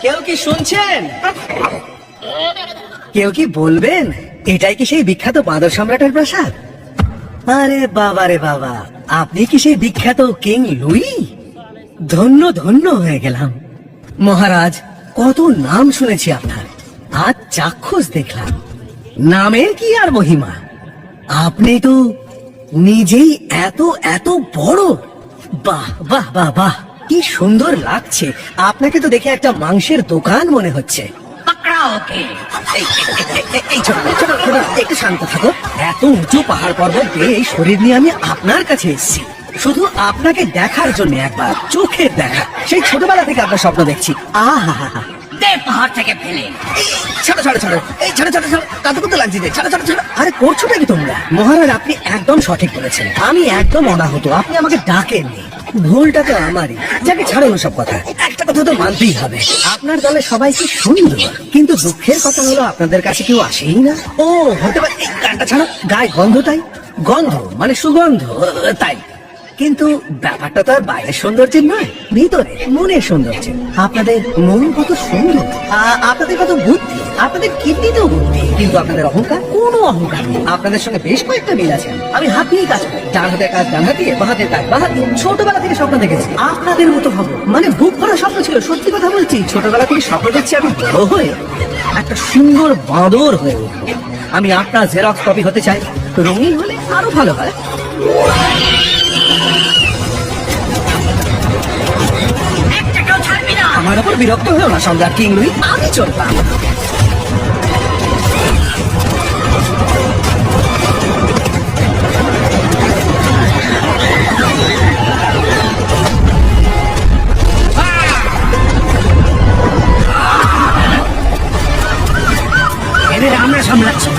কেউ কি শুনছেন? কেউ কি বলবেন এটাই কি সেই বিখ্যাত বাঁদর সম্রাটের প্রাসাদ? আরে বাবা রে বাবা, আপনি কি সেই বিখ্যাত কিং লুই? ধন্য ধন্য হয়ে গেলাম মহারাজ। কত নাম শুনেছি আপনার, আজ চাক্ষুষ দেখলাম। নামের কি আর মহিমা, আপনি তো নিজেই এত এত বড়। বাহ বাহ বাহ বাহ, কি সুন্দর লাগছে আপনাকে তো দেখে। একটা মাংসের দোকান মনে হচ্ছে। এই ছোট ছোট ছোট, একটু শান্ত থাকো। এত উঁচু পাহাড় পর্বত বেয়ে এই শরীর নিয়ে আমি আপনার কাছে এসেছি শুধু আপনাকে দেখার জন্য। একবার চোখের দেখা, সেই ছোটবেলা থেকে আপনার স্বপ্ন দেখছি। আহা হা হা, পাহাড় থেকে ফেলে ছাড়ো ছাড়ো ছাড়ো, এই ছাড়ো ছাড়ো ছাড়ো, কাঁদো কাঁদো লাগছে যে, ছাড়ো ছাড়ো ছাড়ো। আরে করছোটা কি তোমরা? মহারাজ আপনি একদম সঠিক বলেছেন, আমি একদম অনাহত, আপনি আমাকে ডাকেননি। ভুলটা তো আমারই। যাকে ছাড়ো সব কথা, একটা কথা তো মানতেই হবে, আপনার দলে সবাই কি সুন্দর, কিন্তু দুঃখের কথা হলো আপনাদের কাছে কেউ আসেই না। ও হতে পারে এই গানটা ছাড়ো, গায়ে গন্ধটাই, গন্ধ মানে সুগন্ধ তাই। কিন্তু ব্যাপারটা তো আর বাইরের সৌন্দর্যের নয়, ভিতরে মনের সৌন্দর্য। আপনাদের মন কত সুন্দর, আপনাদের কত বুদ্ধি, আপনাদের কিডনিতেও বুদ্ধি, কিন্তু আপনাদের অহংকার, কোনো অহংকার নেই। আপনাদের সঙ্গে বেশ কয়েকটা মিল আছে। আমি হাত নিয়ে কাজ করি, ডান হাতের কাজ ডান হাতে, বাঁ হাতের কাজ বাঁ হাতে। ছোটবেলা থেকে স্বপ্ন দেখেছি আপনাদের মতো হবো, মানে বুক ভরা স্বপ্ন ছিল। সত্যি কথা বলছি, ছোটবেলা থেকে স্বপ্ন দেখছি আমি বড় হয়ে একটা সুন্দর বাঁদর হয়ে উঠবো। আমি আপনার জেরক্স কপি হতে চাই, রঙিন হলে আরো ভালো হয়। আমার উপর বিরক্ত হয়েও না সম্রাট কিং লুই, আমি চলতাম। এদের আমরা সামলাচ্ছি।